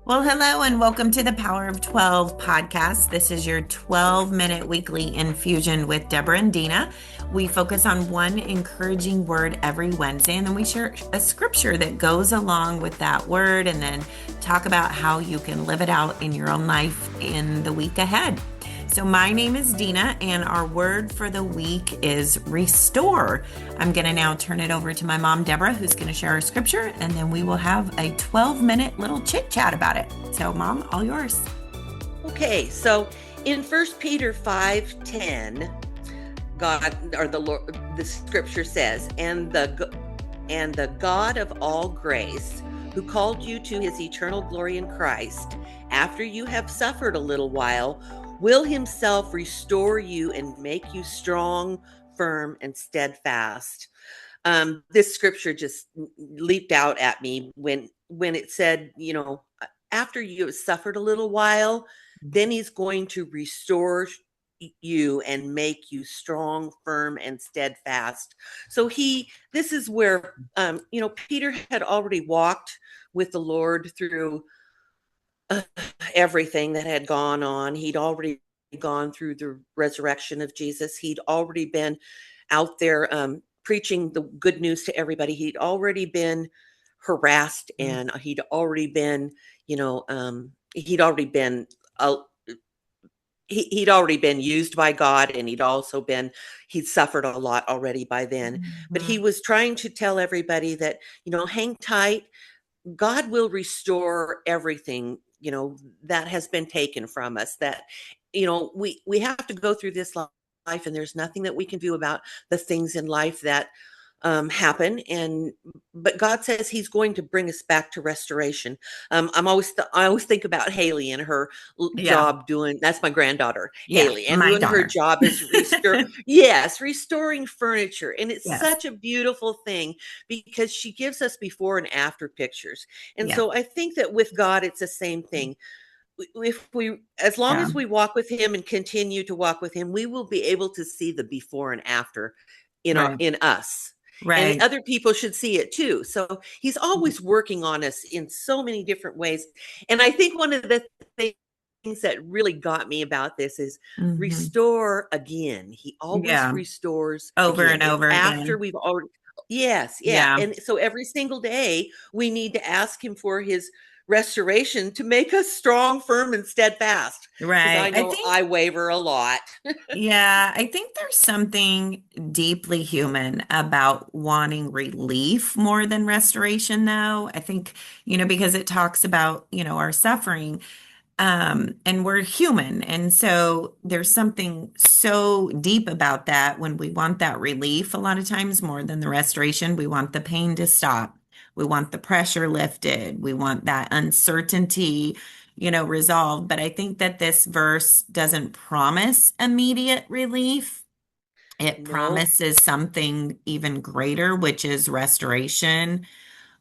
Well, hello and welcome to the Power of 12 podcast. This is your 12-minute weekly infusion with Debra and Dena. We focus on one encouraging word every Wednesday, and then we share a scripture that goes along with that word and then talk about how you can live it out in your own life in the week ahead. So my name is Dena, and our word for the week is restore. I'm going to now turn it over to my mom, Debra, who's going to share our scripture, and then we will have a 12-minute little chit chat about it. So mom, all yours. Okay, so in 1 Peter 5:10, God or the Lord, the scripture says, and the God of all grace, who called you to his eternal glory in Christ, after you have suffered a little while, will himself restore you and make you strong, firm, and steadfast. This scripture just leaped out at me when it said, after you have suffered a little while, then he's going to restore you and make you strong, firm, and steadfast. So this is where, Peter had already walked with the Lord through everything that had gone on. He'd already gone through the resurrection of Jesus. He'd already been out there preaching the good news to everybody. He'd already been harassed, and he'd already been, he'd already been he'd already been used by God, and he'd suffered a lot already by then. But he was trying to tell everybody that, hang tight. God will restore everything, that has been taken from us. That, we have to go through this life, and there's nothing that we can do about the things in life that happen. But God says he's going to bring us back to restoration. I always think about Haley and her job doing, that's my granddaughter, Haley, and doing her job is restoring furniture. And it's such a beautiful thing because she gives us before and after pictures. And so I think that with God, it's the same thing. As long as we walk with him and continue to walk with him, we will be able to see the before and after in us. Right. And other people should see it too. So he's always working on us in so many different ways. And I think one of the things that really got me about this is restore again. He always restores over again. and over after again. We've already, yes. And so every single day we need to ask him for his restoration to make us strong, firm, and steadfast. Right. I know I waver a lot. I think there's something deeply human about wanting relief more than restoration, though. I think, because it talks about, our suffering, and we're human. And so there's something so deep about that when we want that relief a lot of times more than the restoration. We want the pain to stop. We want the pressure lifted. We want that uncertainty, resolved. But I think that this verse doesn't promise immediate relief. It promises something even greater, which is restoration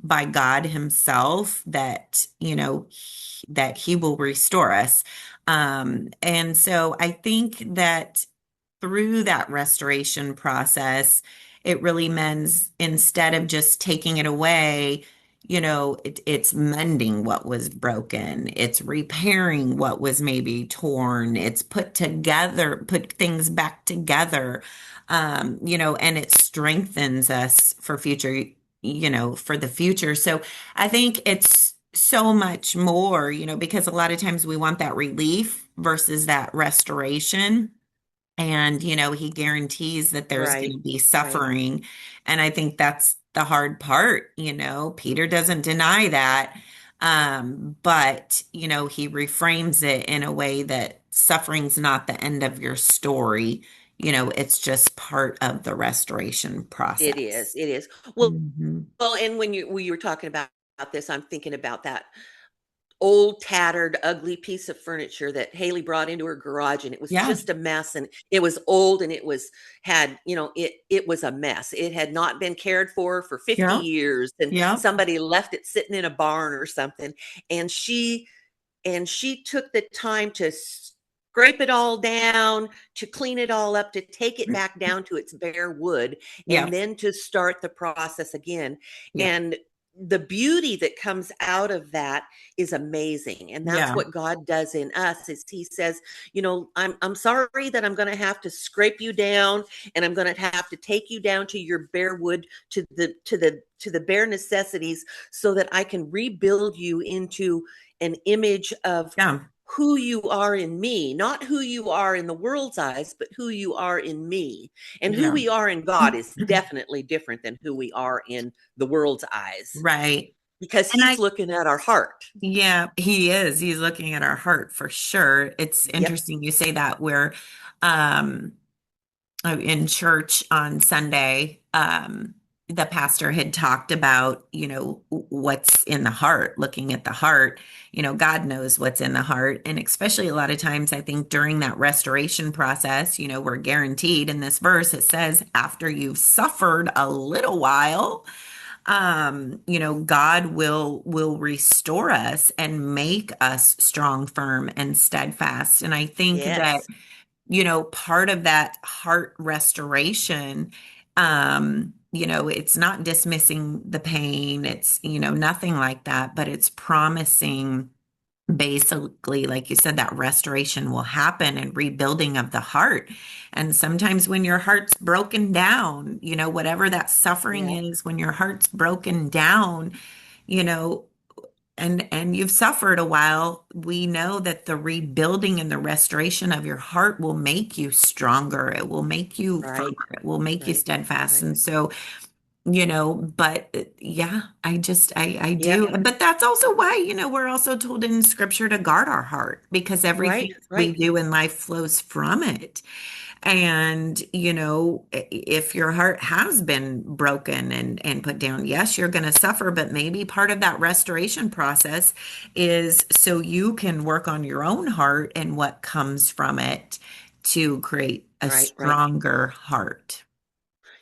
by God himself, that, that he will restore us. And so I think that through that restoration process, it really means instead of just taking it away, it's mending what was broken. It's repairing what was maybe torn. It's put things back together, and it strengthens us for future, for the future. So I think it's so much more, because a lot of times we want that relief versus that restoration. And, he guarantees that there's going to be suffering. And I think that's the hard part. Peter doesn't deny that. But, he reframes it in a way that suffering's not the end of your story. It's just part of the restoration process. It is. Well, and when you were talking about this, I'm thinking about that old, tattered, ugly piece of furniture that Haley brought into her garage, and it was just a mess, and it was old, and it was a mess. It had not been cared for 50 years, and somebody left it sitting in a barn or something. And she took the time to scrape it all down, to clean it all up, to take it back down to its bare wood, and then to start the process again. And the beauty that comes out of that is amazing, and that's Yeah. what God does in us. Is He says, I'm sorry that I'm going to have to scrape you down, and I'm going to have to take you down to your bare wood, to the bare necessities, so that I can rebuild you into an image of Yeah. who you are in me, not who you are in the world's eyes, but who you are in me. And who Yeah. we are in God is definitely different than who we are in the world's eyes, Right. because And He's looking at our heart. yeah, he is. He's looking at our heart for sure. It's Yep. interesting you say that where um in church on Sunday, the pastor had talked about, what's in the heart, looking at the heart. God knows what's in the heart. And especially a lot of times, I think during that restoration process, we're guaranteed in this verse, it says, after you've suffered a little while, God will restore us and make us strong, firm, and steadfast. And I think that Yes. part of that heart restoration, it's not dismissing the pain. It's, nothing like that, but it's promising basically, like you said, that restoration will happen and rebuilding of the heart. And sometimes when your heart's broken down, whatever that suffering Yeah. is, when your heart's broken down, you know, and you've suffered a while, we know that the rebuilding and the restoration of your heart will make you stronger. It will make you firmer. Right. It will make you Right. steadfast. Right. And so, but yeah, I Yep. do. But that's also why, we're also told in scripture to guard our heart because everything Right. we Right. do in life flows from it. And, if your heart has been broken and put down, yes, you're going to suffer, but maybe part of that restoration process is so you can work on your own heart and what comes from it to create a Right. Right. stronger heart.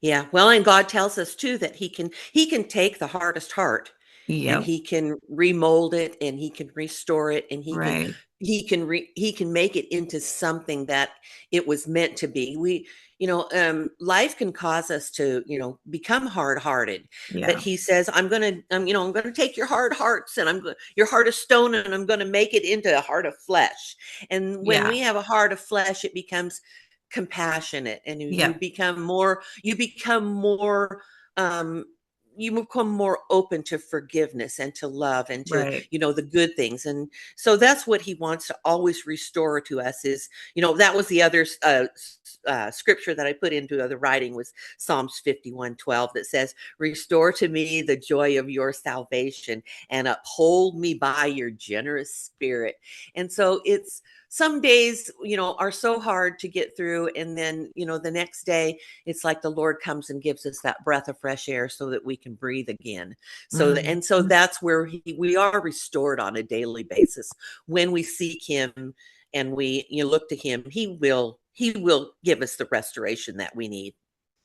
Yeah. Well, and God tells us too that He can take the hardest heart, and Yep. He can remold it, and He can restore it, and Right. He can make it into something that it was meant to be. Life can cause us to, become hard-hearted, but Yeah. He says, I'm gonna take your hard hearts, and your heart of stone, and I'm gonna make it into a heart of flesh. And when Yeah. we have a heart of flesh, it becomes compassionate, and Yep. um you become more open to forgiveness and to love and to, Right. the good things. And so that's what He wants to always restore to us. Is, that was the other scripture that I put into the writing, was Psalms 51:12, that says, restore to me the joy of your salvation and uphold me by your generous spirit. And so it's, some days, are so hard to get through, and then, the next day it's like the Lord comes and gives us that breath of fresh air so that we can breathe again. So Mhm. that's where we are restored on a daily basis when we seek Him, and we, look to Him. He will give us the restoration that we need.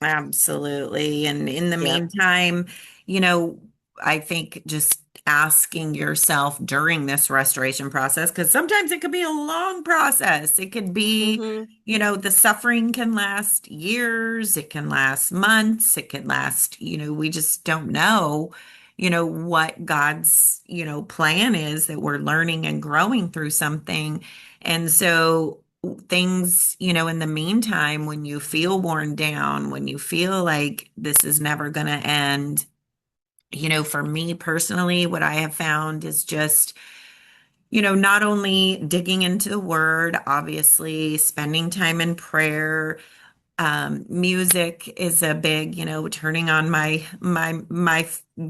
Absolutely. And in the Yep. meantime, you know, I think just asking yourself during this restoration process, because sometimes it could be a long process. It could be, Mm-hmm. the suffering can last years, it can last months, it can last, we just don't know, what God's, plan is that we're learning and growing through something. And so, things, in the meantime, when you feel worn down, when you feel like this is never going to end, for me personally, what I have found is just, not only digging into the word, obviously, spending time in prayer. Music is a big, turning on my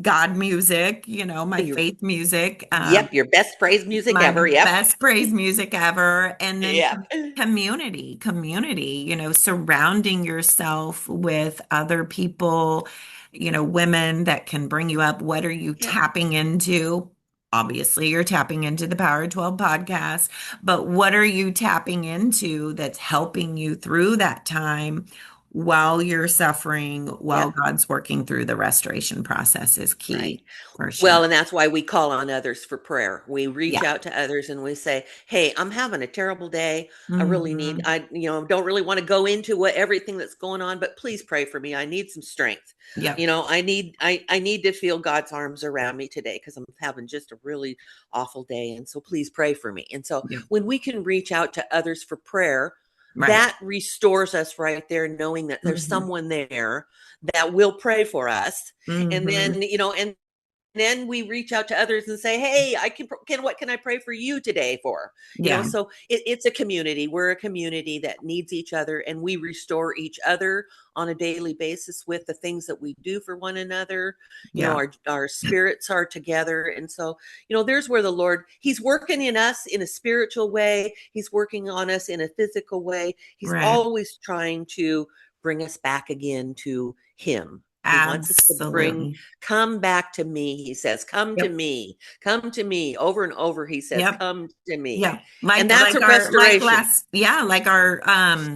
God music, my Your, faith music. yep, your best praise music My ever. Yep. best praise music ever. And then Yep. community, surrounding yourself with other people, women that can bring you up. What are you Yep. tapping into? Obviously, you're tapping into the Power 12 podcast, but what are you tapping into that's helping you through that time? while you're suffering, while Yep. God's working through the restoration process is Right. key for sure. Well, and that's why we call on others for prayer. We reach Yeah. out to others and we say, "Hey, I'm having a terrible day. I really need Hmm. don't really want to go into what everything that's going on, but please pray for me. I need some strength. Yep. I need to feel God's arms around me today because I'm having just a really awful day, and so please pray for me." And so Yep. when we can reach out to others for prayer, Right. that restores us right there, knowing that there's Hmm. someone there that will pray for us. And Hmm. then, and then we reach out to others and say, "Hey, what can I pray for you today for?" Yeah. So it's a community. We're a community that needs each other, and we restore each other on a daily basis with the things that we do for one another. Yeah. Our spirits are together, and so there's where the Lord, He's working in us in a spiritual way. He's working on us in a physical way. He's Right. always trying to bring us back again to Him. He wants us to Absolutely. come back to me, he says, Yep. come to me. Over and over, he says, Yep. come to me. Yeah. And that's a Like restoration. last, yeah, like our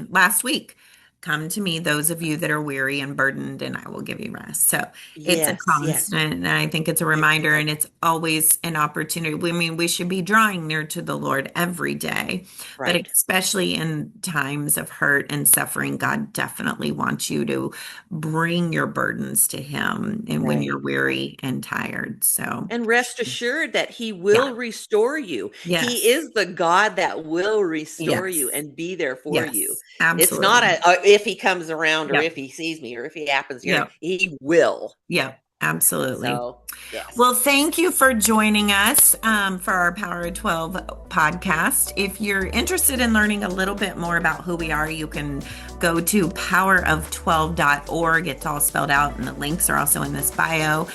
last week. Come to me, those of you that are weary and burdened, and I will give you rest. So it's a Yes, yes, constant, and I think it's a it reminder, is. and it's always an opportunity. I mean, we should be drawing near to the Lord every day, but Right, especially in times of hurt and suffering, God definitely wants you to bring your burdens to Him and when you're right, right. weary and tired. So, And rest assured that he yeah. will restore you. He Yes. is the God that will restore you Yes. and be there for you. Yes. It's not Absolutely. if he comes around or Yep. if he sees me or if he happens here. Yep. He will. Yep. Absolutely. So, yes. Well, thank you for joining us for our Power of 12 podcast. If you're interested in learning a little bit more about who we are, you can go to powerof12.org. It's all spelled out, and the links are also in this bio.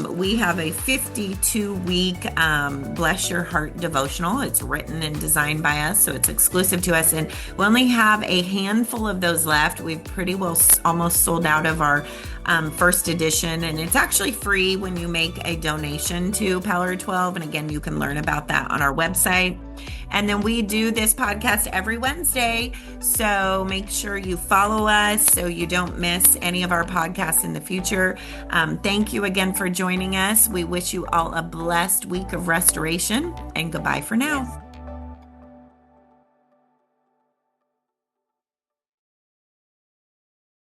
We have a 52-week Bless Your Heart devotional. It's written and designed by us, so it's exclusive to us. And we only have a handful of those left. We've pretty well almost sold out of our first edition, and it's actually free when you make a donation to Power 12. And again, you can learn about that on our website. And then we do this podcast every Wednesday, so make sure you follow us so you don't miss any of our podcasts in the future. Thank you again for joining us. We wish you all a blessed week of restoration, and goodbye for Yes. now.